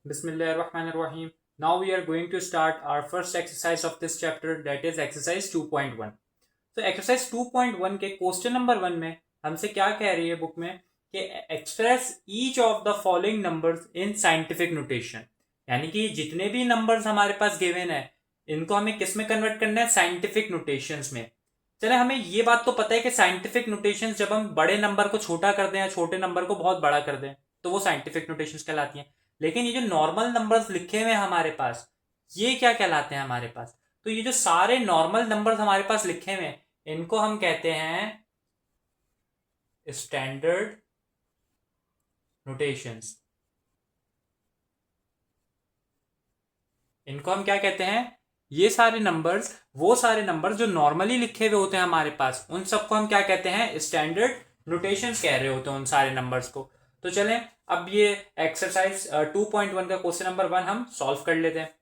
Bismillahirrahmanirrahim. Now we are going to start our first exercise of this chapter, that is exercise 2.1. तो exercise 2.1 के question number 1 में हमसे क्या कह रही है बुक में कि express each of the following numbers in scientific notation, यानी कि जितने भी नंबर्स हमारे पास गिवन है इनको हमें किस में कन्वर्ट करना है, साइंटिफिक नोटेशंस में। चले, हमें ये बात तो पता है कि साइंटिफिक नोटेशंस जब हम बड़े नंबर को छोटा कर दें या छोटे नंबर को बहुत बड़ा कर दें तो वो साइंटिफिक नोटेशंस कहलाती हैं। लेकिन ये जो नॉर्मल नंबर्स लिखे हुए हैं हमारे पास, ये क्या कहलाते हैं हमारे पास? तो ये जो सारे नॉर्मल नंबर्स हमारे पास लिखे हुए हैं इनको हम कहते हैं स्टैंडर्ड नोटेशंस। इनको हम क्या कहते हैं? ये सारे नंबर्स, वो सारे नंबर्स जो नॉर्मली लिखे हुए होते हैं हमारे पास, उन सबको हम क्या कहते हैं? स्टैंडर्ड नोटेशंस कह रहे होते हैं उन सारे नंबर्स को। तो चलें, अब ये एक्सरसाइज 2.1 का क्वेश्चन नंबर 1 हम सॉल्व कर लेते हैं।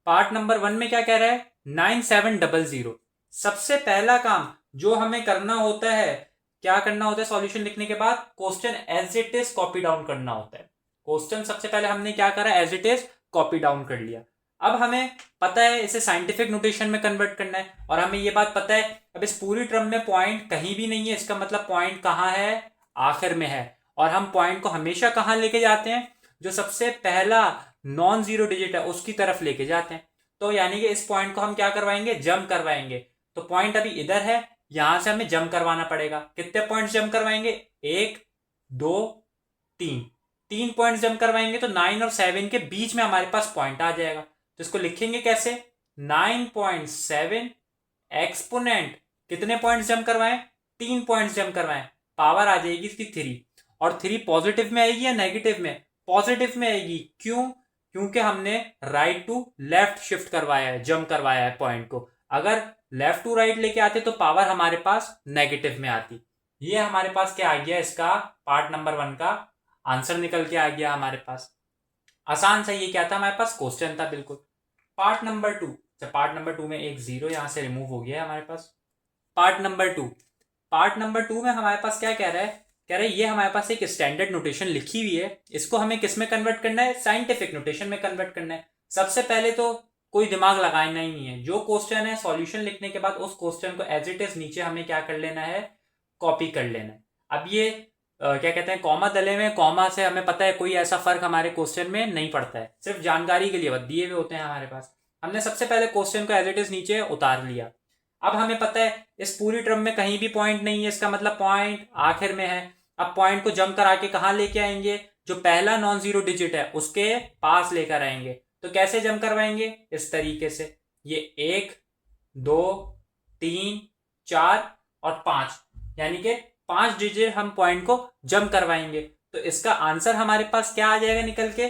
पार्ट नंबर 1 में क्या कह रहा है? 9700। सबसे पहला काम जो हमें करना होता है, क्या करना होता है? सॉल्यूशन लिखने के बाद question as it is copy down करना होता है। क्वेश्चन सबसे पहले हमने क्या करा? As it is copy down कर लिया। अब हमें पता है इसे साइंटिफिक नोटेशन में कन्वर्ट करना है, और हमें ये बात पता है अब इस पूरी टर्म में पॉइंट कहीं भी नहीं है, इसका मतलब पॉइंट कहाँ है? आखिर में है। और हम पॉइंट को हमेशा कहाँ लेके जाते हैं? जो सबसे पहला नॉन जीरो डिजिट है उसकी तरफ लेके जाते हैं। तो यानी कि इस पॉइंट को हम क्या करवाएंगे? जंप करवाएंगे। तो पॉइंट अभी इधर है, यहां से हमें जंप करवाना पड़ेगा। कितने पॉइंट्स जंप करवाएंगे? 1 2 3, 3 पॉइंट्स जंप करवाएंगे तो 9 और 7 के बीच में हमारे पास पॉइंट आ जाएगा। तो इसको लिखेंगे कैसे? 9.7 एक्सपोनेंट कितने पॉइंट्स जंप करवाएं? 3 पॉइंट्स जंप करवाएं। पावर आ जाएगी इसकी 3, और 3 पॉजिटिव में आएगी या नेगेटिव में? पॉजिटिव में आएगी। क्यों? क्योंकि हमने राइट टू लेफ्ट शिफ्ट करवाया है, जंप करवाया है पॉइंट को। अगर लेफ्ट टू राइट लेके आते तो पावर हमारे पास नेगेटिव में आती। ये हमारे पास क्या आ गया? इसका पार्ट नंबर 1 का आंसर निकल के आ गया हमारे पास। आसान सा ये क्या था? हमारे पास क्वेश्चन था बिल्कुल। पार्ट नंबर 2, पार्ट नंबर 2 में एक जीरो यहां से रिमूव हो गया है हमारे पास। पार्ट नंबर 2, पार्ट नंबर 2 में हमारे पास क्या कह रहा है? कह रहा है ये हमारे पास एक स्टैंडर्ड नोटेशन लिखी हुई है, इसको हमें किस में कन्वर्ट करना है? साइंटिफिक नोटेशन में कन्वर्ट करना है। सबसे पहले तो कोई दिमाग लगाना ही नहीं है, जो क्वेश्चन है सॉल्यूशन लिखने के बाद उस क्वेश्चन को एज इट इज नीचे हमें क्या कर लेना है? कॉपी कर लेना है। अब ये क्या कहते हैं, कॉमा दले में, कॉमा से हमें पता है कोई ऐसा फर्क हमारे क्वेश्चन में नहीं पड़ता है, सिर्फ जानकारी के लिए दिए हुए होते हैं हमारे पास। हमने सबसे पहले क्वेश्चन को एज इट इज नीचे उतार लिया। अब हमें पता है इस पूरी टर्म में कहीं भी पॉइंट नहीं है, इसका मतलब पॉइंट आखिर में है। अब पॉइंट को जंप करा के कहां लेके आएंगे? जो पहला नॉन जीरो डिजिट है उसके पास लेकर आएंगे। तो कैसे जंप करवाएंगे? इस तरीके से, ये 1 2 3 4 और 5, यानी कि 5 डिजिट हम पॉइंट को जंप करवाएंगे। तो इसका आंसर हमारे पास क्या आ जाएगा निकल के?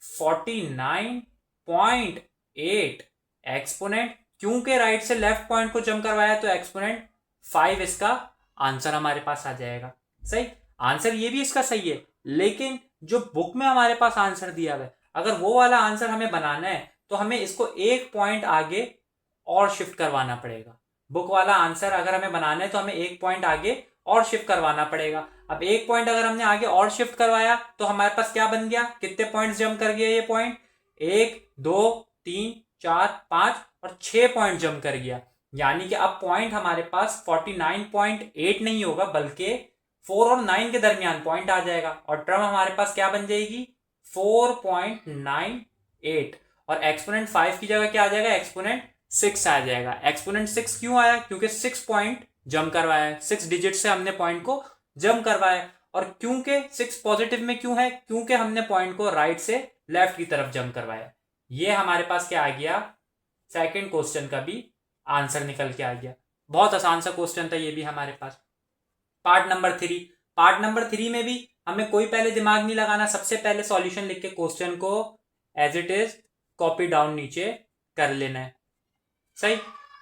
49.8 एक्सपोनेंट। क्योंकि राइट से लेफ्ट पॉइंट को जंप करवाया तो एक्सपोनेंट 5 इसका आंसर हमारे पास आ जाएगा। सही आंसर ये भी इसका सही है, लेकिन जो बुक में हमारे पास आंसर दिया हुआ है, अगर वो वाला आंसर हमें बनाना है तो हमें इसको एक पॉइंट आगे और शिफ्ट करवाना पड़ेगा। बुक वाला आंसर अगर हमें बनाना है तो हमें एक पॉइंट आगे और शिफ्ट करवाना पड़ेगा। अब एक पॉइंट अगर हमने आगे और शिफ्ट करवाया तो हमारे पास क्या बन गया? कितने पॉइंट्स जंप कर गया ये पॉइंट? 1 2 3 4 5 और 6 पॉइंट जंप कर गया। यानी कि अब पॉइंट हमारे पास 49.8 नहीं होगा, बल्कि 4 और 9 के दरमियान पॉइंट आ जाएगा, और टर्म हमारे पास क्या बन जाएगी? 4.98। और एक्सपोनेंट 5 की जगह क्या आ जाएगा? एक्सपोनेंट 6 आ जाएगा। एक्सपोनेंट 6 क्यों आया? क्योंकि 6 पॉइंट जंप करवाया है, 6 डिजिट से हमने पॉइंट को जंप करवाया। और क्योंकि 6 पॉजिटिव में क्यों है? क्योंकि हमने पॉइंट को राइट से लेफ्ट की तरफ जंप करवाया। ये हमारे पास क्या आ गया? सेकंड क्वेश्चन का भी आंसर निकल के आ गया। बहुत आसान सा क्वेश्चन था ये भी हमारे पास। पार्ट नंबर 3, पार्ट नंबर 3 में भी हमें कोई पहले दिमाग नहीं लगाना, सबसे पहले सॉल्यूशन लिख के क्वेश्चन को as it is copy down नीचे कर लेना है। सही।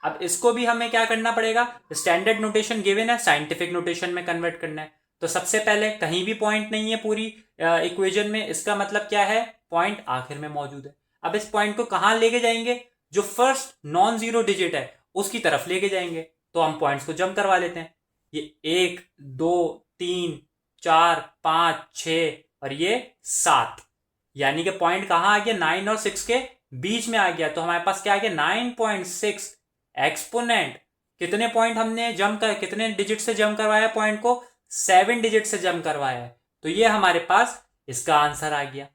अब इसको भी हमें क्या करना पड़ेगा? स्टैंडर्ड नोटेशन गिवन है, साइंटिफिक नोटेशन में कन्वर्ट करना है। तो सबसे पहले कहीं भी पॉइंट नहीं है पूरी इक्वेशन में, इसका मतलब क्या है? पॉइंट आखिर में मौजूद है। अब इस पॉइंट को कहां लेके जाएंगे? जो फर्स्ट नॉन जीरो डिजिट है उसकी तरफ लेके जाएंगे। तो हम पॉइंट्स को जंप करवा लेते हैं। ये 1 2 3 4 5 6 और ये 7, यानी कि पॉइंट कहाँ आ गया, 9 और 6 के बीच में आ गया। तो हमारे पास क्या आ गया, 9.6 एक्सपोनेंट कितने पॉइंट हमने कितने डिजिट से जम करवाया पॉइंट को, 7 डिजिट से जम करवाया है। तो ये हमारे पास इसका आंसर आ गया।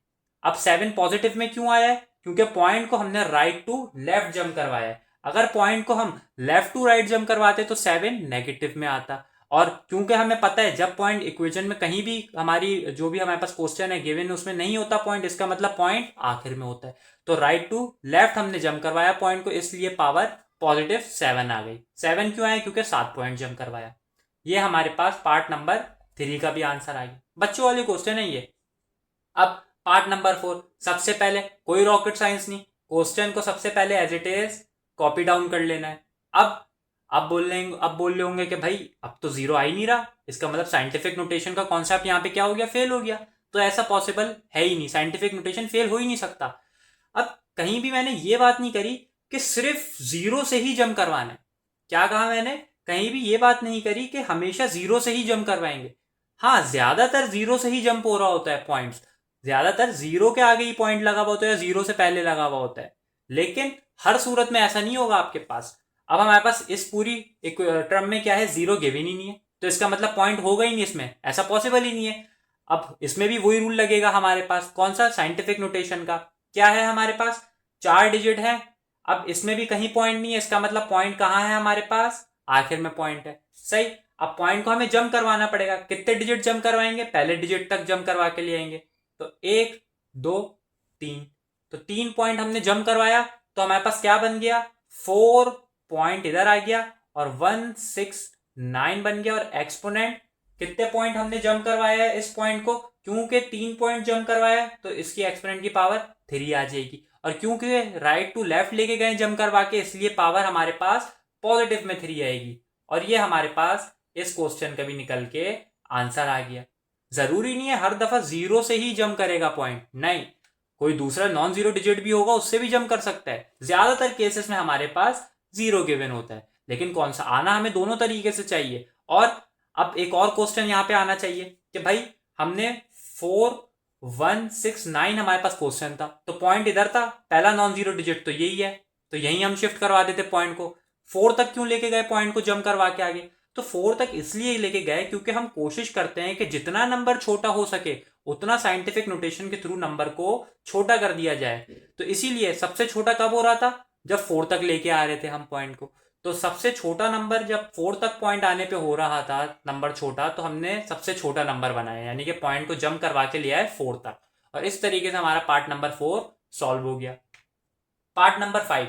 अब 7 पॉजिटिव में क्यों आया है, क्योंकि पॉइंट को हमने राइट टू लेफ्ट जम करवाया है। अगर पॉइंट को हम लेफ्ट टू राइट जम करवाते तो 7 नेगेटिव में आता। और क्योंकि हमें पता है जब पॉइंट इक्वेशन में कहीं भी हमारी जो भी हमारे पास क्वेश्चन है गिवन उसमें नहीं होता पॉइंट, इसका मतलब पॉइंट आखिर में होता है। तो राइट टू लेफ्ट हमने जम करवाया पॉइंट को, इसलिए पावर पॉजिटिव 7 आ गई। 7 क्यों आया, क्योंकि 7 पॉइंट जम करवाया। ये हमारे पास पार्ट नंबर 3 का भी आंसर आ गया। बच्चों वाले क्वेश्चन है ये। अब पार्ट नंबर 4, सबसे पहले कोई रॉकेट साइंस नहीं, क्वेश्चन को सबसे पहले as it is copy down कर लेना है। अब बोल रहे होंगे कि भाई अब तो जीरो आ ही नहीं रहा, इसका मतलब साइंटिफिक नोटेशन का कॉन्सेप्ट यहाँ पे क्या हो गया, फेल हो गया। तो ऐसा पॉसिबल है ही नहीं, साइंटिफिक नोटेशन फेल हो ही नहीं सकता। अब कहीं भी मैंने ये बात नहीं करी कि सिर्फ जीरो से ही जम करवाना है। क्या कहा मैंने, कहीं भी ये बात नहीं करी कि हमेशा जीरो से ही जम करवाएंगे। हाँ, ज्यादातर जीरो से ही जंप हो रहा होता है पॉइंट्स, ज्यादातर जीरो के आगे ही पॉइंट लगा हुआ होता है या जीरो से पहले लगा हुआ होता है, लेकिन हर सूरत में ऐसा नहीं होगा आपके पास। अब हमारे पास इस पूरी एक टर्म में क्या है, जीरो गिवन ही नहीं है, तो इसका मतलब पॉइंट होगा ही नहीं इसमें, ऐसा पॉसिबल ही नहीं है। अब इसमें भी वही रूल लगेगा हमारे पास, कौन सा, साइंटिफिक नोटेशन का। क्या है हमारे पास, 4 डिजिट है। अब इसमें भी कहीं पॉइंट नहीं है, इसका मतलब पॉइंट कहां है हमारे पास, आखिर में पॉइंट है। सही। अब पॉइंट को हमें जम करवाना पड़ेगा, कितने डिजिट जम करवाएंगे, पहले डिजिट तक जम करवा के ले आएंगे। तो 1 2 3, तो 3 पॉइंट हमने जम करवाया, तो हमारे पास क्या बन गया, 4 पॉइंट इधर आ गया और 169 बन गया। और एक्सपोनेंट कितने पॉइंट हमने जम करवाया है इस पॉइंट को, क्योंकि 3 पॉइंट जम करवाया तो इसकी एक्सपोनेंट की पावर 3 आ जाएगी। और क्योंकि राइट टू लेफ्ट लेके गए जम करवा के, इसलिए पावर हमारे पास पॉजिटिव में 3 आएगी। और ये हमारे पास इस क्वेश्चन का भी निकल के आंसर आ गया। जरूरी नहीं है हर दफा जीरो से ही जम करेगा पॉइंट, नहीं, कोई दूसरा नॉन जीरो डिजिट भी होगा उससे भी जम कर सकता है। ज्यादातर केसेस में हमारे पास जीरो गिवन होता है, लेकिन कौन सा आना हमें दोनों तरीके से चाहिए। और अब एक और क्वेश्चन यहां पे आना चाहिए कि भाई हमने 4169 हमारे पास क्वेश्चन था, तो पॉइंट इधर था, पहला नॉन जीरो डिजिट तो यही है, तो यही हम शिफ्ट करवा देते पॉइंट को। 4 तक क्यों लेके गए पॉइंट को जम करवा के आगे, तो 4 तक इसलिए लेके गए क्योंकि हम कोशिश करते हैं कि जितना नंबर छोटा हो सके उतना साइंटिफिक नोटेशन के थ्रू नंबर को छोटा कर दिया जाए। तो इसीलिए सबसे छोटा कब हो रहा था, जब 4 तक लेके आ रहे थे हम पॉइंट को। तो सबसे छोटा नंबर जब 4 तक पॉइंट आने पे हो रहा था नंबर छोटा, तो हमने सबसे छोटा नंबर बनाया, यानी कि पॉइंट को जम करवा के लिया है 4 तक। और इस तरीके से हमारा पार्ट नंबर 4 सॉल्व हो गया। पार्ट नंबर 5,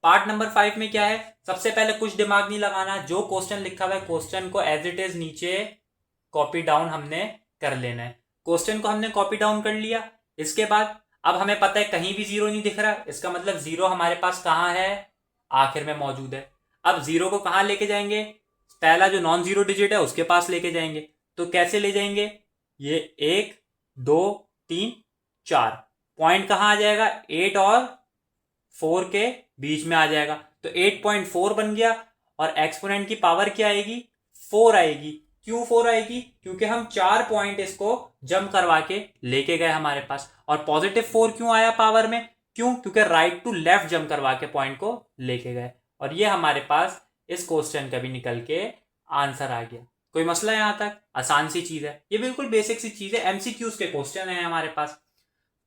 पार्ट नंबर 5 में क्या है, सबसे पहले कुछ दिमाग नहीं लगाना, जो क्वेश्चन लिखा हुआ है क्वेश्चन को एज इट इज नीचे कॉपी डाउन हमने कर लेना है। क्वेश्चन को हमने कॉपी डाउन कर लिया, इसके बाद अब हमें पता है कहीं भी जीरो नहीं दिख रहा, इसका मतलब जीरो हमारे पास कहां है, आखिर में मौजूद है। अब जीरो को कहां लेके जाएंगे, पहला जो नॉन जीरो डिजिट है उसके पास लेके जाएंगे। तो कैसे ले जाएंगे, ये 1 2 3 4 पॉइंट कहां आ जाएगा, 8 और 4 के बीच में आ जाएगा, तो 8.4 बन गया। और एक्सपोनेंट की पावर क्या आएगी, 4 आएगी। क्यों 4 आएगी, क्योंकि हम 4 पॉइंट इसको जम करवा के लेके गए हमारे पास। और पॉजिटिव 4 क्यों आया पावर में, क्यों, क्योंकि राइट टू लेफ्ट जम करवा के पॉइंट को लेके गए। और ये हमारे पास इस क्वेश्चन का भी निकल के आंसर आ गया। कोई मसला यहां तक, आसान सी चीज है, ये बिल्कुल बेसिक सी चीज है, एमसीक्यूज के क्वेश्चन है हमारे पास।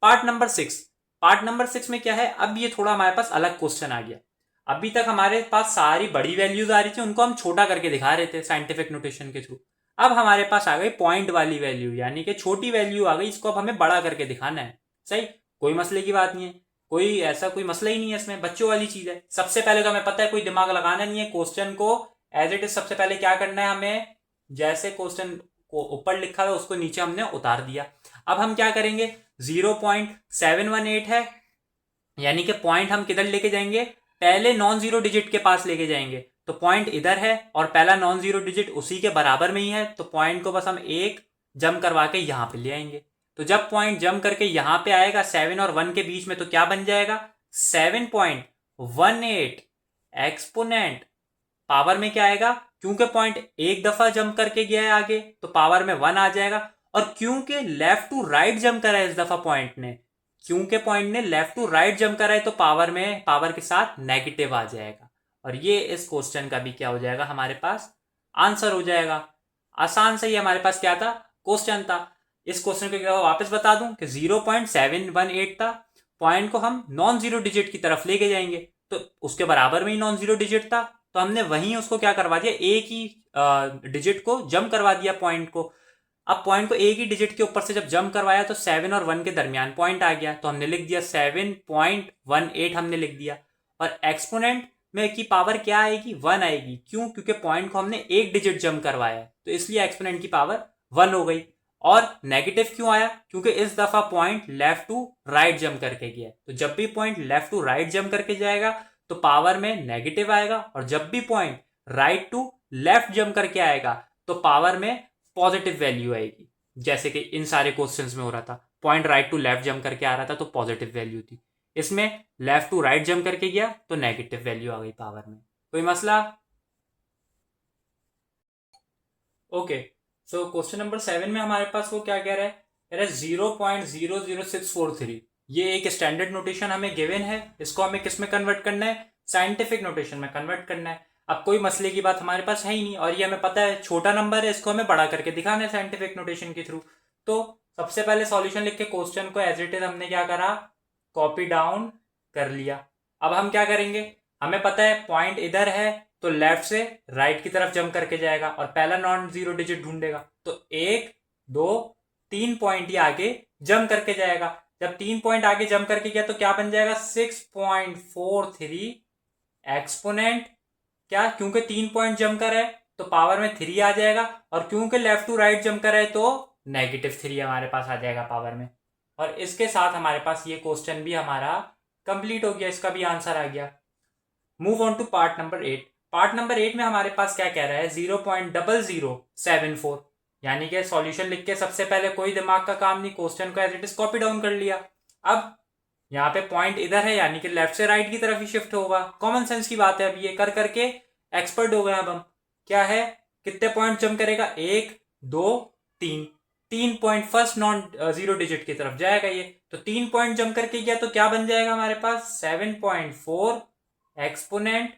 पार्ट नंबर 6, पार्ट नंबर 6 में क्या है, अब ये थोड़ा हमारे पास अलग क्वेश्चन आ गया। अभी तक हमारे पास सारी बड़ी वैल्यूज आ रही थी, उनको हम छोटा करके दिखा रहे थे साइंटिफिक नोटेशन के थ्रू। अब हमारे पास आ गई पॉइंट वाली वैल्यू, यानी कि छोटी वैल्यू आ गई, इसको अब हमें बड़ा करके दिखाना है। सही, कोई मसले की बात नहीं है, कोई ऐसा कोई मसला ही नहीं है इसमें, बच्चों वाली चीज है। सबसे पहले तो हमें पता है कोई दिमाग लगाना नहीं है, क्वेश्चन को एज इट इज सबसे पहले क्या करना है, हमें जैसे क्वेश्चन को ऊपर लिखा है उसको नीचे हमने उतार दिया। अब हम क्या करेंगे, 0.718 है, यानी कि पॉइंट हम किधर लेके जाएंगे, पहले नॉन जीरो डिजिट के पास लेके जाएंगे। तो पॉइंट इधर है और पहला नॉन जीरो डिजिट उसी के बराबर में ही है, तो पॉइंट को बस हम एक जम करवा के यहां पे ले आएंगे। तो जब पॉइंट जम करके यहां पे आएगा 7 और 1 के बीच में, तो क्या बन जाएगा, 7.18 एक्सपोनेंट पावर में क्या आएगा, क्योंकि पॉइंट एक दफा जम करके गया है आगे तो पावर में 1 आ जाएगा। और क्योंकि लेफ्ट टू राइट जम करा है इस दफा पॉइंट ने, क्यू के पॉइंट ने लेफ्ट टू राइट जंप करा है तो पावर के साथ नेगेटिव आ जाएगा। और ये इस क्वेश्चन का भी क्या हो जाएगा, हमारे पास आंसर हो जाएगा। आसान से ही हमारे पास क्या था, क्वेश्चन था। इस क्वेश्चन को क्या वापस बता दूं कि 0.718 था, पॉइंट को हम नॉन जीरो डिजिट की तरफ लेके जाएंगे तो उसके बराबर में ही नॉन जीरो डिजिट था, तो हमने वहीं उसको क्या करवा दिया, एक ही डिजिट को जंप करवा दिया पॉइंट को। अब पॉइंट को एक ही डिजिट के ऊपर से जब जंप करवाया तो 7 और 1 के दरमियान पॉइंट आ गया, तो हमने लिख दिया 7.18 हमने लिख दिया। और एक्सपोनेंट में की पावर क्या आएगी, 1 आएगी। क्यों? क्योंकि पॉइंट को हमने एक डिजिट जंप करवाया है, तो इसलिए एक्सपोनेंट की पावर 1 हो गई। और नेगेटिव क्यों आया? क्योंकि इस दफा point left to right jump करके गया, तो जब भी point left to right jump करके जाएगा तो पावर में नेगेटिव आएगा, और जब भी point right to left jump करके आएगा तो पावर में पॉजिटिव वैल्यू आएगी। जैसे कि इन सारे क्वेश्चंस में हो रहा था, point right to left jump करके आ रहा था तो पॉजिटिव वैल्यू थी, इसमें लेफ्ट टू राइट जंप करके गया तो नेगेटिव वैल्यू आ गई पावर में। कोई मसला? ओके, सो क्वेश्चन नंबर 7 में हमारे पास वो क्या कह रहा है, कह रहा है 0.00643। ये एक स्टैंडर्ड नोटेशन हमें गिवन है, इसको हमें किस में कन्वर्ट करना है, साइंटिफिक नोटेशन में कन्वर्ट करना है। अब कोई मसले की बात हमारे पास है ही नहीं, और ये हमें पता है छोटा नंबर है, इसको हमें बड़ा करके दिखाना है साइंटिफिक नोटेशन के थ्रू। तो सबसे पहले सॉल्यूशन लिख के क्वेश्चन को एज इट इज हमने क्या करा, कॉपी डाउन कर लिया। अब हम क्या करेंगे, हमें पता है पॉइंट इधर है तो लेफ्ट से राइट की तरफ जंप करके जाएगा और पहला नॉन जीरो डिजिट ढूंढेगा, तो 1 2 3 पॉइंट ही आगे जंप करके जाएगा। जब 3 पॉइंट आगे जंप करके गया तो क्या बन जाएगा, 6.43 एक्सपोनेंट क्या, क्योंकि 3 पॉइंट जंप कर है तो पावर में 3 आ जाएगा, और क्योंकि लेफ्ट टू राइट जंप कर है तो -3 हमारे पास आ जाएगा पावर में। और इसके साथ हमारे पास ये क्वेश्चन भी हमारा कंप्लीट हो गया, इसका भी आंसर आ गया। Move on to part number 8। Part number 8 में हमारे पास क्या कह रहा है, 0.0074, यानी कि सॉल्यूशन लिख के सबसे पहले कोई दिमाग का काम नहीं, क्वेश्चन को as it is copy down कर लिया। अब यहाँ पे पॉइंट इधर है यानी कि लेफ्ट से राइट की तरफ ही शिफ्ट होगा, कॉमन सेंस की बात है। अब ये कर करके एक्सपर्ट हो गए। अब हम क्या है, कितने पॉइंट जंप करेगा, 1 2 3, 3 point first non zero digit की तरफ जाएगा ये, तो 3 पॉइंट जंप करके गया तो क्या बन जाएगा हमारे पास, 7.4 एक्सपोनेंट।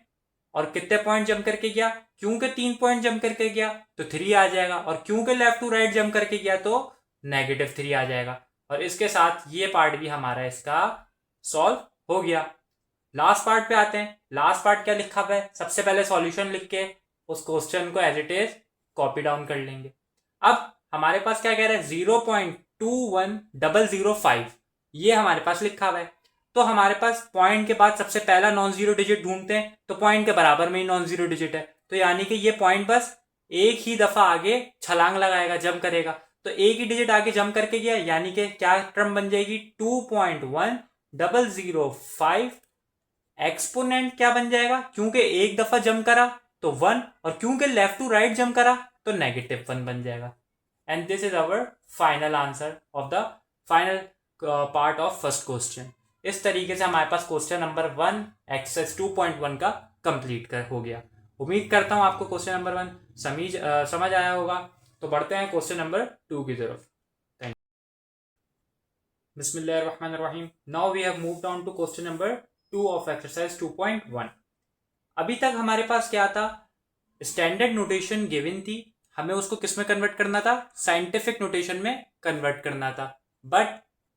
और कितने पॉइंट जंप करके गया, क्योंकि 3 पॉइंट जंप करके गया तो 3 आ जाएगा, और क्योंकि लेफ्ट टू राइट जंप करके गया तो -3 आ जाएगा। और इसके साथ ये पार्ट भी हमारा इसका सॉल्व हो गया। लास्ट पार्ट पे आते हैं। लास्ट पार्ट क्या लिखा हुआ है, सबसे पहले सॉल्यूशन लिख के उस क्वेश्चन को as it is copy down कर लेंगे। अब हमारे पास क्या कह रहा है, 0.21005 ये हमारे पास लिखा हुआ है। तो हमारे पास पॉइंट के बाद सबसे पहला नॉन जीरो डिजिट ढूंढते हैं, तो पॉइंट के बराबर में ही नॉन जीरो डिजिट है, तो यानी कि ये पॉइंट बस एक ही दफा आगे छलांग लगाएगा, जंप करेगा, तो एक ही डिजिट आगे जंप करके गया, यानी कि क्या टर्म बन जाएगी, 2.1005 एक्सपोनेंट क्या बन जाएगा, क्योंकि एक दफा जंप करा तो 1, और क्योंकि लेफ्ट टू राइट जंप करा तो -1 बन जाएगा। And this is our final answer of the final part of first question. इस तरीके से हमारे पास क्वेश्चन नंबर 1 एक्सरसाइज 2.1 का कंप्लीट हो गया। उम्मीद करता हूं आपको क्वेश्चन नंबर 1 समझ आया होगा। तो बढ़ते हैं क्वेश्चन नंबर 2 की तरफ। Thank you. बिस्मिल्लाहिर्रहमानिर्रहीम। Now we have moved on to question number 2 of exercise 2.1। अभी तक हमारे पास क्या था, स्टैंडर्ड नोटेशन गिवन थी, हमें उसको किस में कन्वर्ट करना था, साइंटिफिक नोटेशन में कन्वर्ट करना था। बट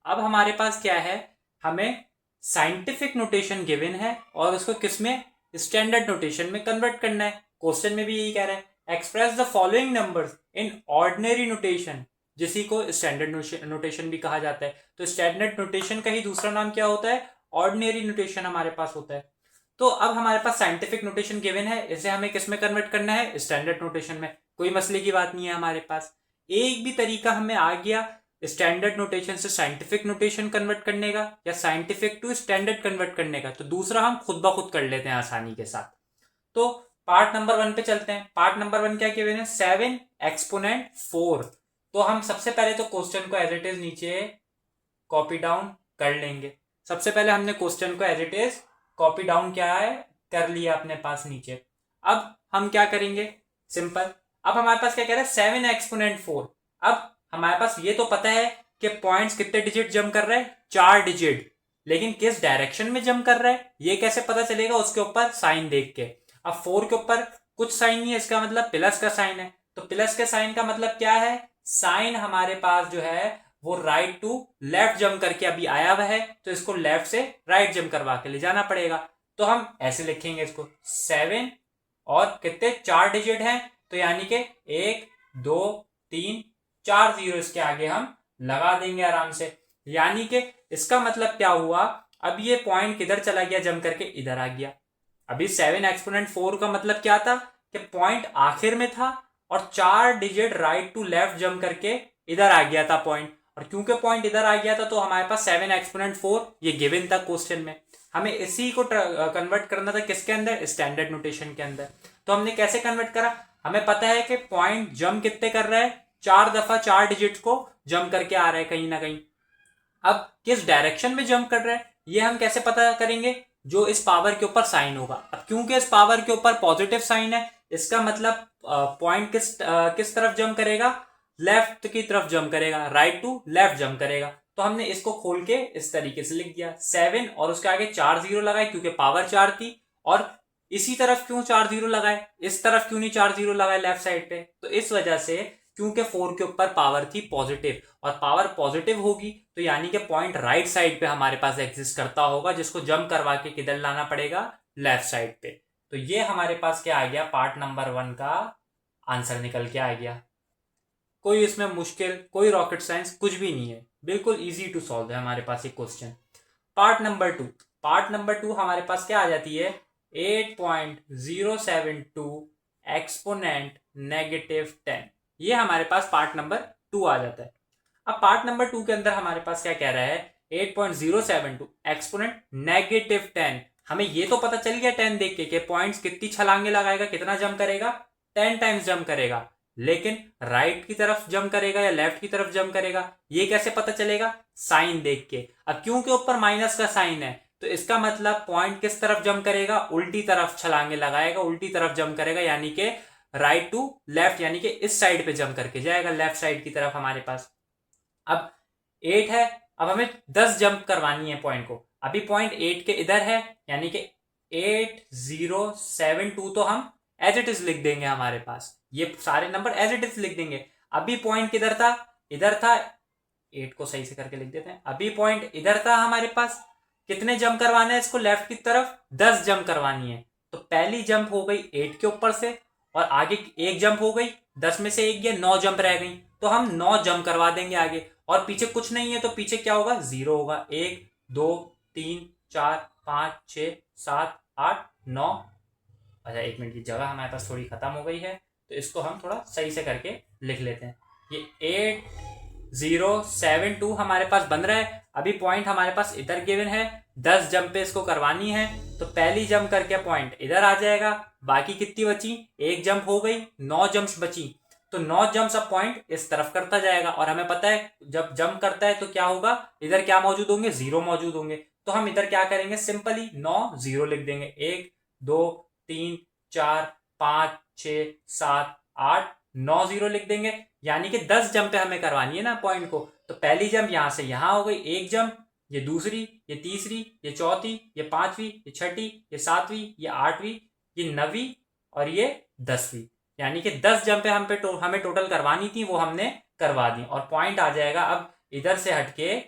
अब हमारे पास क्या है, हमें साइंटिफिक नोटेशन गिवन है और उसको किस में, स्टैंडर्ड नोटेशन में कन्वर्ट करना है। क्वेश्चन में भी यही कह रहा है, express the following numbers in ordinary notation, जिसी को स्टैंडर्ड नोटेशन भी कहा जाता है। तो स्टैंडर्ड नोटेशन का ही दूसरा नाम क्या होता है, ऑर्डिनरी नोटेशन हमारे पास होता है। तो अब हमारे पास साइंटिफिक नोटेशन गिवन है, इसे हमें किस में कन्वर्ट करना है, स्टैंडर्ड नोटेशन में। कोई मसले की बात नहीं है हमारे पास। एक भी तरीका हमें आ गया स्टैंडर्ड नोटेशन से साइंटिफिक नोटेशन कन्वर्ट करने का, या साइंटिफिक टू स्टैंडर्ड कन्वर्ट करने का, तो दूसरा हम खुद ब खुद कर लेते हैं आसानी के साथ। तो पार्ट नंबर 1 पे चलते हैं। पार्ट नंबर 1 क्या गिवन है, 7 एक्सपोनेंट 4। तो हम सबसे पहले तो क्वेश्चन को एज इट इज नीचे कॉपी डाउन कर लेंगे। सबसे पहले हमने क्वेश्चन को as it is copy down क्या है, कर लिया अपने पास नीचे। अब हम क्या करेंगे, सिंपल। अब हमारे पास क्या कह रहा है, 7 एक्सपोनेंट 4। अब हमारे पास ये तो पता है कि कि पॉइंट्स कितने डिजिट जंप कर रहे हैं, 4 डिजिट, लेकिन किस डायरेक्शन में जंप कर रहा है ये कैसे पता चलेगा, उसके ऊपर साइन देख के। अब 4 के ऊपर कुछ साइन नहीं है, इसका मतलब प्लस का साइन है, तो प्लस के साइन का मतलब क्या है, साइन हमारे पास जो है वो राइट टू लेफ्ट जंप करके अभी आया हुआ है, तो इसको लेफ्ट से राइट जंप करवा के ले जाना पड़ेगा। तो हम ऐसे लिखेंगे इसको 7 और कितने 4 डिजिट हैं, तो यानी कि 1 2 3 4 जीरो इसके आगे हम लगा देंगे आराम से। यानी कि इसका मतलब क्या हुआ, अब ये पॉइंट किधर चला गया, जंप करके इधर आ गया। अभी 7 एक्सपोनेंट 4 का मतलब क्या था कि पॉइंट आखिर में था और 4 digit right to left jump करके इधर आ गया था पॉइंट, और क्योंकि पॉइंट इधर आ गया था तो हमारे पास 7 एक्सपोनेंट 4 ये गिवन था क्वेश्चन में। हमें इसी को कन्वर्ट करना था किसके अंदर, स्टैंडर्ड नोटेशन के अंदर। तो हमने कैसे कन्वर्ट करा, हमें पता है कि पॉइंट जंप कितने कर रहा है, 4 दफा 4 डिजिट को जंप करके आ रहा है कहीं ना कहीं। अब किस डायरेक्शन में जंप कर रहा है ये हम कैसे पता करेंगे, जो इस पावर के ऊपर साइन होगा। अब क्योंकि इस पावर के ऊपर पॉजिटिव साइन है, इसका मतलब पॉइंट किस तरफ जंप करेगा, लेफ्ट की तरफ जंप करेगा, राइट टू लेफ्ट जंप करेगा। तो हमने इसको खोल के इस तरीके से लिख दिया 7 और उसके आगे 4 जीरो लगाए क्योंकि पावर 4 थी, और इसी तरफ क्यों 4 जीरो लगाए, इस तरफ क्यों नहीं 4 जीरो लगाए लेफ्ट साइड पे, तो इस वजह से क्योंकि 4 के ऊपर पावर थी पॉजिटिव, और पावर पॉजिटिव होगी तो यानी कि पॉइंट राइट साइड पे हमारे पास एग्जिस्ट करता होगा, जिसको जंप करवा के किधर लाना पड़ेगा, लेफ्ट साइड पे। तो ये हमारे पास क्या आ गया, पार्ट नंबर 1 का आंसर निकल के आ गया। कोई इसमें मुश्किल, कोई रॉकेट साइंस कुछ भी नहीं है, बिल्कुल इजी टू सॉल्व है हमारे पास ये question. Part number 2, part number 2 हमारे पास क्या आ जाती है, 8.072 एक्सपोनेंट -10, ये हमारे पास पार्ट नंबर 2 आ जाता है। अब पार्ट नंबर 2 के अंदर हमारे पास क्या कह रहा है, 8.072 एक्सपोनेंट -10। हमें ये तो पता चल गया 10 देख के कि पॉइंट्स कितनी छलांगे लगाएगा, कितना जंप करेगा, 10 टाइम्स जंप करेगा, लेकिन राइट की तरफ जंप करेगा या लेफ्ट की तरफ जंप करेगा ये कैसे पता चलेगा, साइन देख के। अब क्योंकि ऊपर माइनस का साइन है तो इसका मतलब पॉइंट किस तरफ जंप करेगा, उल्टी तरफ छलांगे लगाएगा, उल्टी तरफ जंप करेगा, यानी कि राइट टू लेफ्ट, यानी कि इस साइड पे जंप करके जाएगा, लेफ्ट साइड की तरफ हमारे पास। अब 8 है, अब हमें 10 जंप करवानी है पॉइंट को। अभी पॉइंट 8 के इधर है, यानी कि 8072 तो हम एज इट इज लिख देंगे, हमारे पास ये सारे नंबर एज इट इज लिख देंगे। अभी पॉइंट किधर था, इधर था, 8 को सही से करके लिख देते हैं। अभी पॉइंट इधर था हमारे पास, कितने जंप करवाना है इसको लेफ्ट की तरफ, 10 जंप करवानी है। तो पहली जंप हो गई 8 के ऊपर से, और आगे एक जंप हो गई, 10 में से एक गया, 9 जंप रह गई, तो हम 9 जंप करवा देंगे आगे, और पीछे कुछ नहीं है तो पीछे क्या होगा, 0 होगा। 1 2 3 4 5 6 7 8 9। अच्छा 1 मिनट की जगह हमारे पास थोड़ी खत्म हो गई है, तो इसको हम थोड़ा सही से करके लिख लेते हैं। ये 8072 हमारे पास बन रहा है। अभी पॉइंट हमारे पास इधर गिवन है, 10 जंप पे इसको करवानी है, तो पहली जंप करके पॉइंट इधर आ जाएगा। बाकी कितनी बची, एक जंप हो गई, 9 जंप्स बची, तो 9 जंप्स अब पॉइंट इस तरफ करता जाएगा, और हमें पता है जब जंप करता है तो क्या होगा, इधर क्या मौजूद होंगे, 0 मौजूद होंगे। तो हम इधर क्या करेंगे, सिंपली 9 0 लिख देंगे। 1 2 3 4 5 6 7 8 9 0 लिख देंगे, यानी कि 10 जंप पे हमें करवानी है ना पॉइंट को। तो पहली जंप यहां से यहां हो गई, एक जंप, ये दूसरी, ये तीसरी, ये चौथी, ये पांचवी, ये छठी, ये सातवीं, ये आठवीं, ये 9वीं और ये 10वीं, यानी कि 10 जंपे हमें टोटल करवानी थी, वो हमने करवा दी, और पॉइंट आ जाएगा अब इधर से हटके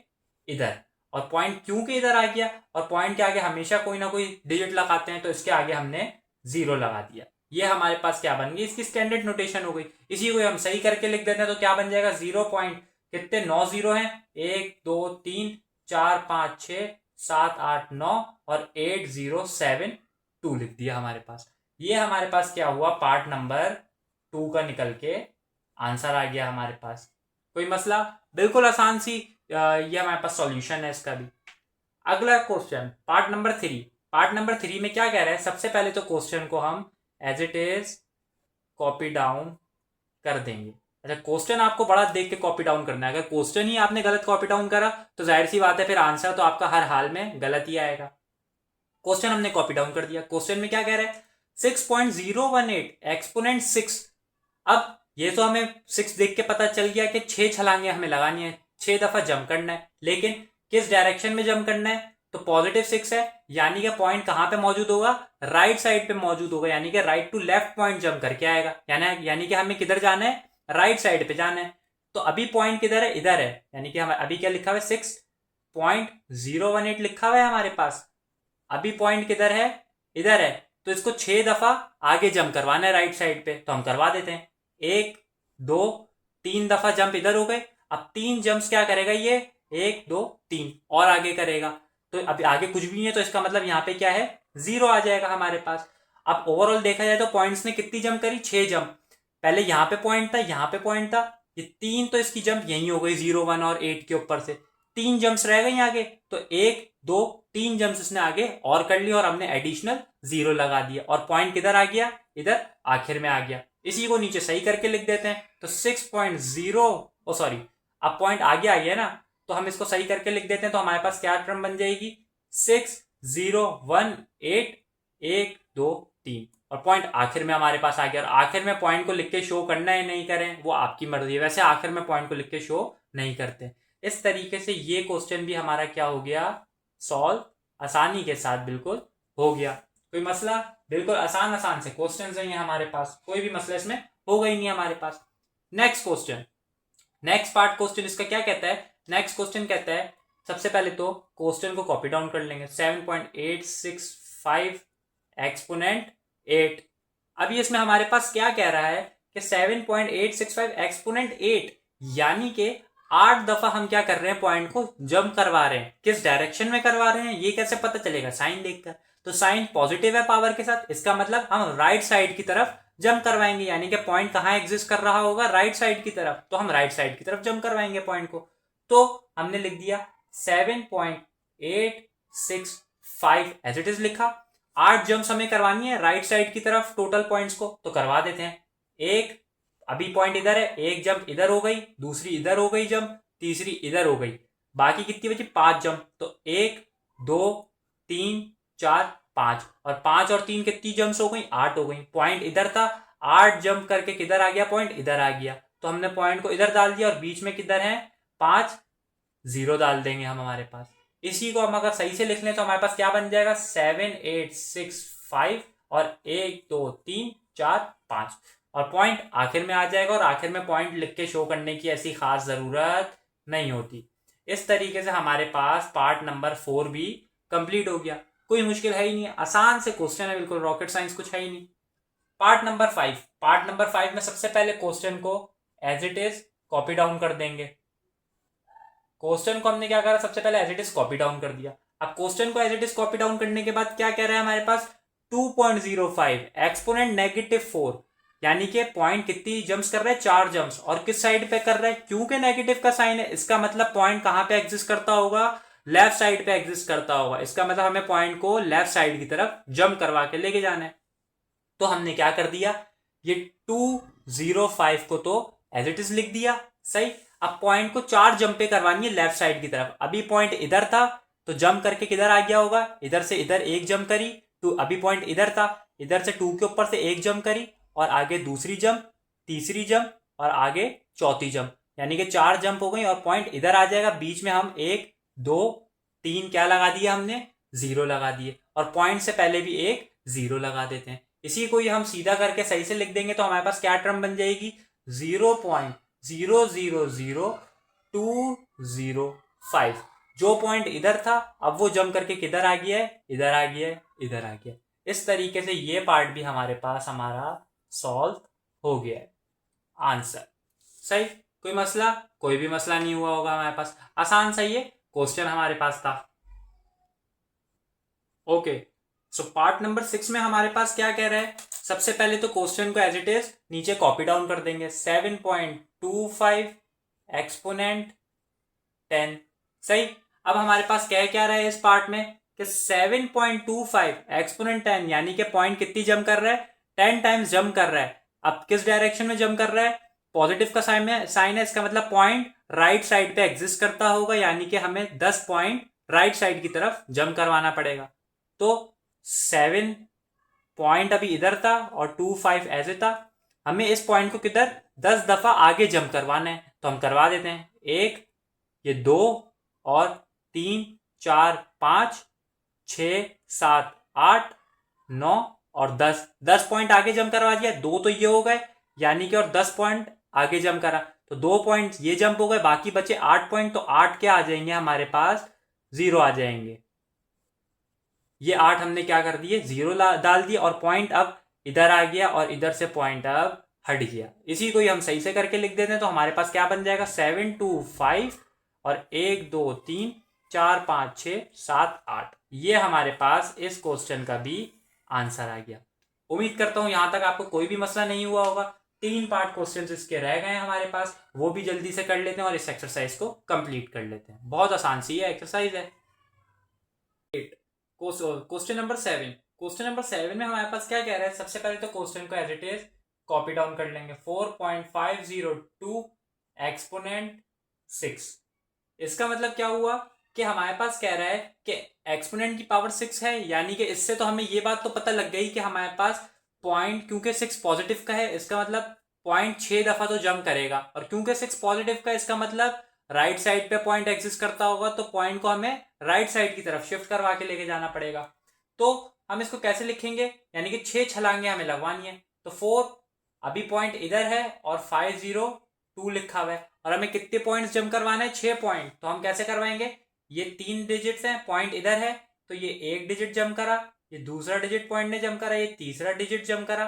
इधर। और पॉइंट क्यों के इधर आ गया, और पॉइंट के आगे हमेशा कोई ना कोई डिजिट लगाते हैं, तो इसके आगे हमने 0 लगा दिया। ये हमारे पास क्या बन गई, इसकी स्टैंडर्ड नोटेशन हो गई। इसी को हम सही करके लिख देते हैं, तो क्या बन जाएगा, 0 पॉइंट कितने 9 0 हैं, 1 2 3 4 5 6 7 8 9 और 8072 लिख दिया हमारे पास। ये हमारे पास क्या हुआ, पार्ट नंबर 2 का निकल के आंसर आ गया हमारे पास। कोई मसला, बिल्कुल आसान सी ये हमारे पास सॉल्यूशन है इसका भी। अगला question part number 3। Part number 3 में क्या कह रहा है, सबसे पहले तो क्वेश्चन को हम as it is copy down कर देंगे। अच्छा क्वेश्चन आपको बड़ा देख के कॉपी डाउन करना है, अगर क्वेश्चन ही आपने गलत कॉपी डाउन करा तो जाहिर सी बात है फिर आंसर तो आपका हर हाल में गलत ही आएगा। क्वेश्चन हमने कॉपी डाउन कर दिया। क्वेश्चन में क्या कह रहा है, 6.018 एक्सपोनेंट 6। अब ये तो हमें 6 देख के पता चल गया कि 6 छलांगे हमें लगानी है, 6 दफा जंप करना है, लेकिन किस डायरेक्शन में जंप करना है, तो +6 है, यानी कि पॉइंट कहां पे मौजूद होगा, राइट साइड पे मौजूद होगा, यानी कि right to left point jump करके आएगा, यानी कि हमें किधर जाना है, राइट साइड पे जाना है। तो अभी पॉइंट किधर है, इधर है, यानी कि हम अभी क्या लिखा हुआ है, 6.018 लिखा हुआ है हमारे पास। अभी पॉइंट किधर है, इधर है, तो इसको 6 दफा आगे जंप करवाना है राइट साइड पे, तो हम करवा देते हैं। 1 2 3 दफा जंप इधर हो गए। अब 3 जंप्स क्या करेगा ये, 1 2 3 और आगे करेगा, तो अभी आगे कुछ भी नहीं है, तो इसका मतलब यहाँ पे क्या है, 0 आ जाएगा हमारे पास। अब ओवरऑल देखा जाए तो पॉइंट्स ने कितनी जंप करी, 6 जंप। पहले यहाँ पे पॉइंट था, यहाँ पे पॉइंट था, ये 3, तो इसकी जंप यही हो गई 0 1 और 8 के ऊपर से। 3 जंप्स रह गई आगे, तो 1 2 3 जंप्स इसने आगे और कर ली, और हमने एडिशनल 0 लगा दिया, और पॉइंट किधर आ गया, इधर आखिर में आ गया। इसी को नीचे सही करके लिख देते हैं, तो 6.0 ओ सॉरी, अब पॉइंट आगे आ गया ना, तो हम इसको सही करके लिख देते हैं, तो हमारे पास क्या टर्म बन जाएगी, 6018 1 2 3, और पॉइंट आखिर में हमारे पास आ गया। और आखिर में पॉइंट को लिख के शो करना है नहीं करें, वो आपकी मर्जी है, वैसे आखिर में पॉइंट को लिख के शो नहीं करते। इस तरीके से ये क्वेश्चन भी हमारा क्या हो गया, सॉल्व आसानी के साथ बिल्कुल हो गया। कोई मसला, बिल्कुल आसान आसान से क्वेश्चन हैं हमारे पास, कोई भी मसला इसमें होगा ही नहीं हमारे पास। Next question, next part question इसका क्या कहता है, नेक्स्ट क्वेश्चन कहता है, सबसे पहले तो क्वेश्चन को कॉपी डाउन कर लेंगे, 7.865 एक्सपोनेंट 8। अभी इसमें हमारे पास क्या कह रहा है कि 7.865 एक्सपोनेंट 8, यानी कि 8 दफा हम क्या कर रहे हैं, पॉइंट को जंप करवा रहे हैं। किस डायरेक्शन में करवा रहे हैं ये कैसे पता चलेगा, साइन देखकर, तो साइन पॉजिटिव है पावर के साथ, इसका मतलब हम राइट साइड की तरफ जंप करवाएंगे, यानी कि पॉइंट कहां एग्जिस्ट कर रहा होगा, राइट साइड की तरफ, तो हम राइट साइड की तरफ जंप करवाएंगे पॉइंट को। तो हमने लिख दिया 7.865 एज इट इज लिखा। 8 जंप्स हमें करवानी है राइट साइड की तरफ टोटल पॉइंट्स को, तो करवा देते हैं। एक अभी पॉइंट इधर है, एक जंप इधर हो गई, दूसरी इधर हो गई जंप, तीसरी इधर हो गई, बाकी कितनी बची, 5 जंप, तो 1 2 3 4 5, और 5 और 3 कितनी जंप्स हो गई, 8 हो गई। पॉइंट इधर था, 8 जंप करके किधर आ गया, पॉइंट इधर आ गया, तो हमने पॉइंट को इधर डाल दिया, और बीच में किधर है 5, 0 डाल देंगे हम हमारे पास। इसी को हम अगर सही से लिख लें तो हमारे पास क्या बन जाएगा, 7865 और 1 2 3 4 5, और पॉइंट आखिर में आ जाएगा, और आखिर में पॉइंट लिख के शो करने की ऐसी खास जरूरत नहीं होती। इस तरीके से हमारे पास पार्ट नंबर 4 भी कंप्लीट हो गया। कोई मुश्किल है ही नहीं, आसान से क्वेश्चन है, बिल्कुल रॉकेट साइंस कुछ है ही नहीं। पार्ट नंबर 5, पार्ट नंबर 5 में सबसे पहले क्वेश्चन को as it is copy down कर देंगे। क्वेश्चन को हमने क्या करा, सबसे पहले as it is copy down कर दिया। अब क्वेश्चन को as it is copy down करने के बाद क्या कह रहा है हमारे पास, 2.05 एक्सपोनेंट -4, यानी कि पॉइंट कितनी जंप्स कर रहा है, 4 जंप्स, और किस साइड पे कर रहा है, क्योंकि नेगेटिव का साइन है, इसका मतलब पॉइंट कहां पे एग्जिस्ट करता होगा, लेफ्ट साइड पे एग्जिस्ट करता होगा, इसका मतलब हमें पॉइंट को लेफ्ट साइड की तरफ जंप करवा के लेके जाना है। तो हमने क्या कर दिया, ये 205 को तो एज इट इज लिख दिया, सही। अब पॉइंट को 4 जंपे करवानी है लेफ्ट साइड की तरफ। अभी पॉइंट इधर था, तो जंप करके किधर आ गया होगा, इधर से इधर एक जंप करी, टू, अभी पॉइंट इधर था, इधर से 2 के ऊपर से एक जंप करी, और आगे दूसरी जंप, तीसरी जंप, और आगे चौथी जंप, यानी कि 4 जंप हो गई, और पॉइंट इधर आ जाएगा। बीच में हम 1 2 3 क्या लगा दिया हमने, 0 लगा दिए, और पॉइंट से पहले भी एक 0 लगा देते हैं। इसी को ये हम सीधा करके सही से लिख देंगे, तो हमारे पास क्या टर्म बन जाएगी, 0.000205। जो पॉइंट इधर था, अब वो जंप करके किधर आ गया है, इधर आ गया है, इधर आ गया। इस तरीके से ये पार्ट भी हमारे पास हमारा सॉल्व हो गया है, आंसर सही। कोई मसला, कोई भी मसला नहीं हुआ होगा हमारे पास, आसान सा ये क्वेश्चन हमारे पास था। ओके, सो पार्ट नंबर 6 में हमारे पास क्या कह रहा है, सबसे पहले तो क्वेश्चन को एज इट इज नीचे कॉपी डाउन कर देंगे, 7.25 एक्सपोनेंट 10, सही। अब हमारे पास क्या रहा है इस पार्ट में कि 7.25 एक्सपोनेंट 10, यानी कि पॉइंट कितनी जंप कर रहा है, 10 टाइम्स जंप कर रहा है। अब किस डायरेक्शन में जंप कर रहा है, पॉजिटिव का साइन है, इसका मतलब पॉइंट राइट साइड पे एग्जिस्ट करता होगा, यानी कि हमें 10 पॉइंट राइट साइड की तरफ जंप करवाना पड़ेगा। तो 7 पॉइंट अभी इधर था और 25 ऐसे था, हमें इस पॉइंट को किधर 10 दफा आगे जंप करवाना है, तो हम करवा देते हैं। 1 ये 2 और 3 4 5 6 7 8 9 और 10 पॉइंट आगे जम करवा दिया। 2 तो ये हो गए, यानी कि और 10 पॉइंट आगे जम करा तो 2 पॉइंट ये जंप हो गए, बाकी बचे 8 पॉइंट। तो 8 क्या आ जाएंगे हमारे पास, 0 आ जाएंगे। ये 8 हमने क्या कर दिए, 0 डाल दिए और पॉइंट अब इधर आ गया और इधर से पॉइंट अब हट गया। इसी को ही हम सही से करके लिख देते हैं। तो हमारे पास क्या बन जाएगा, 7 2 5 और 1 2 3 4 5 6 7 8। ये हमारे पास इस क्वेश्चन का भी आंसर आ गया। उम्मीद करता हूं यहां तक आपको कोई भी मसला नहीं हुआ होगा। 3 पार्ट क्वेश्चन इसके रह गए हैं हमारे पास, वो भी जल्दी से कर लेते हैं और इस एक्सरसाइज को कंप्लीट कर लेते हैं। बहुत आसान सी है एक्सरसाइज है। Question number 7। क्वेश्चन नंबर 7 में हमारे पास क्या कह रहा है, सबसे पहले तो क्वेश्चन को as it is copy down कर लेंगे। 4.502 एक्सपोनेंट 6। इसका मतलब क्या हुआ कि हमारे पास कह रहा है कि एक्सपोनेंट की पावर 6 है, यानी कि इससे तो हमें ये बात तो पता लग गई कि हमारे पास पॉइंट, क्योंकि 6 पॉजिटिव का है इसका मतलब पॉइंट 6 दफा तो जंप करेगा, और क्योंकि 6 पॉजिटिव का इसका मतलब राइट साइड पे पॉइंट एग्जिस्ट करता होगा, तो पॉइंट को हमें राइट साइड की तरफ शिफ्ट करवा के लेके जाना पड़ेगा। तो हम इसको कैसे लिखेंगे, यानी कि 6 छलांगे हमें लगवानी है। तो 4 अभी पॉइंट इधर है और 502 लिखा हुआ है, और हमें कितने पॉइंट्स जंप करवाना है, 6 पॉइंट। तो हम कैसे करवाएंगे, ये 3 डिजिट्स हैं, पॉइंट इधर है तो ये 1 डिजिट जंप करा, ये दूसरा डिजिट पॉइंट ने जंप करा, ये तीसरा डिजिट जंप करा,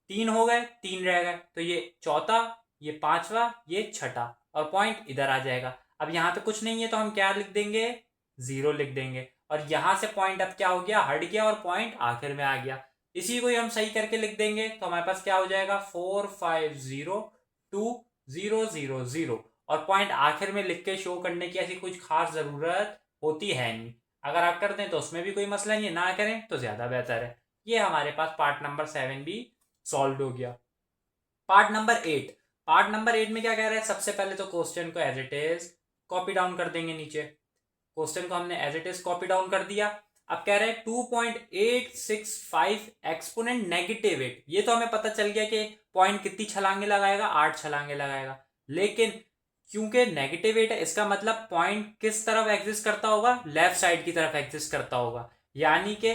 3 हो गए, 3 रह गए, तो ये चौथा, ये पांचवा, ये छठा, और पॉइंट इधर आ जाएगा। अब यहाँ पे कुछ नहीं है तो हम क्या लिख देंगे, 0 लिख देंगे, और यहां से पॉइंट अब क्या हो गया, हट गया और पॉइंट आखिर में आ गया। इसी को ही हम सही करके लिख देंगे, तो हमारे पास क्या हो जाएगा, 4502000, और पॉइंट आखिर में लिख के शो करने की ऐसी कुछ खास जरूरत होती है नहीं। अगर आप कर दें तो उसमें भी कोई मसला नहीं है, ना करें तो ज्यादा बेहतर है। ये हमारे पास पार्ट नंबर 7 भी सॉल्व हो गया। Part number 8। पार्ट नंबर 8 में क्या कह रहा है, सबसे पहले तो क्वेश्चन को as it is copy down कर देंगे नीचे। क्वेश्चन को हमने as it is copy down कर दिया। अब कह रहे हैं 2.865 एक्सपोनेंट -8। ये तो हमें पता चल गया कि पॉइंट कितनी छलांगे लगाएगा, 8 छलांगे लगाएगा। लेकिन क्योंकि -8 है, इसका मतलब पॉइंट किस तरफ एग्जिस्ट करता होगा, लेफ्ट साइड की तरफ एग्जिस्ट करता होगा। यानी कि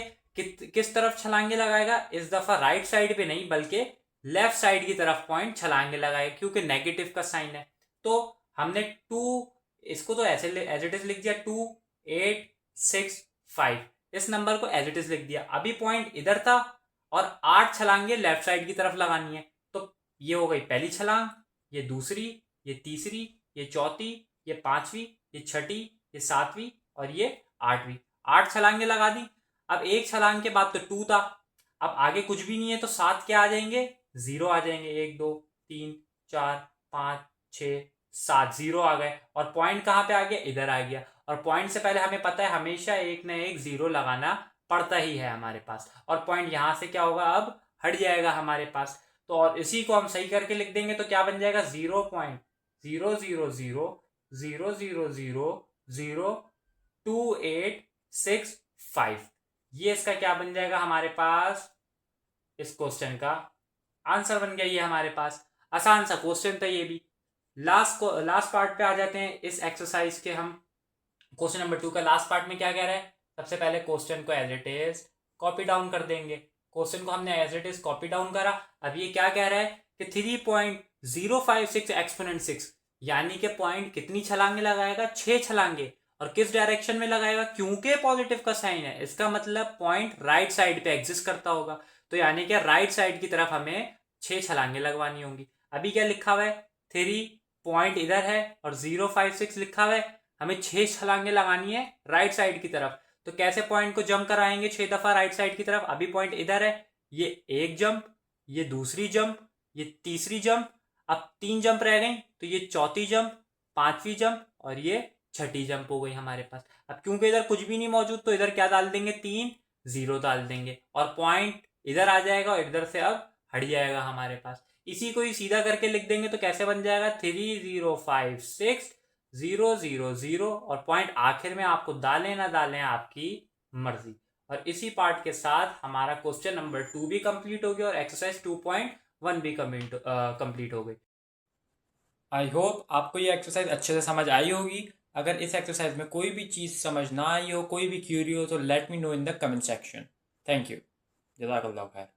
किस तरफ छलांगे लगाएगा, इस दफा राइट साइड पे नहीं बल्कि लेफ्ट साइड की तरफ पॉइंट छलांगे लगाएगा, क्योंकि नेगेटिव का साइन है। तो हमने 2, इसको तो ऐसे एज इट इज लिख दिया, 2865, इस नंबर को एज इट इज लिख दिया। अभी पॉइंट इधर था और 8 छलांगे लेफ्ट साइड की तरफ लगानी है। तो ये हो गई पहली छलांग, ये दूसरी, ये तीसरी, ये चौथी, ये पांचवी, ये छठी, ये सातवीं और ये आठवीं। 8 छलांगे लगा दी। अब एक छलांग के बाद तो 2 था, अब आगे कुछ भी नहीं है, तो 7 क्या आ जाएंगे, 0 आ जाएंगे। 1 2 3 4 5 6 7 0 आ गए, और पॉइंट कहां पे आ गया, इधर आ गया। और पॉइंट से पहले हमें पता है हमेशा एक ना एक 0 लगाना पड़ता ही है हमारे पास, और पॉइंट यहां से क्या होगा, अब हट जाएगा हमारे पास। तो और इसी को हम सही करके लिख देंगे, तो क्या बन जाएगा, 0.000002865। ये इसका क्या बन जाएगा हमारे पास, इस क्वेश्चन का आंसर बन गया ये हमारे पास। आसान सा क्वेश्चन था ये भी। लास्ट पार्ट पे आ जाते हैं इस एक्सरसाइज के हम। क्वेश्चन नंबर 2 का लास्ट पार्ट में क्या कह रहा है, सबसे पहले क्वेश्चन को as it is copy down कर देंगे। क्वेश्चन को हमने as it is copy down करा। अब ये क्या कह रहा है कि 3.056 एक्सपोनेंट 6, यानी कि पॉइंट कितनी छलांगे लगाएगा, 6 छलांगे। और किस डायरेक्शन में लगाएगा, क्योंकि पॉजिटिव का साइन है, इसका मतलब पॉइंट राइट साइड पे एग्जिस्ट करता होगा। तो यानी कि राइट साइड की तरफ हमें 6 छलांगे लगवानी होंगी। अभी क्या लिखा हुआ है, 3 पॉइंट इधर है और 056 लिखा हुआ है, हमें 6 छलांगे लगानी है राइट साइड की तरफ। तो कैसे पॉइंट को जंप कराएंगे 6 दफा राइट साइड की तरफ, अभी पॉइंट इधर है, ये एक जंप, ये दूसरी जंप, ये तीसरी जंप, अब 3 जंप रह गई, तो ये चौथी जंप, पांचवी जंप और ये छठी जंप हो गई हमारे पास। अब क्योंकि इधर कुछ भी नहीं मौजूद, तो इधर क्या डाल देंगे, 3 0 डाल देंगे, और पॉइंट इधर आ जाएगा और इधर से अब हट जाएगा हमारे पास। इसी को ही सीधा करके लिख देंगे, तो कैसे बन जाएगा, 3056 000, और पॉइंट आखिर में आपको डालें ना डालें आपकी मर्जी। और इसी पार्ट के साथ हमारा क्वेश्चन नंबर 2 भी कंप्लीट हो गया और एक्सरसाइज 2.1 भी कंप्लीट हो गई। आई होप आपको ये एक्सरसाइज अच्छे से समझ आई होगी। अगर इस एक्सरसाइज में कोई भी चीज़ समझ ना आई हो, कोई भी क्यूरी हो, तो let me know in the comment section. Thank you. जज़ाकल्लाह खैर।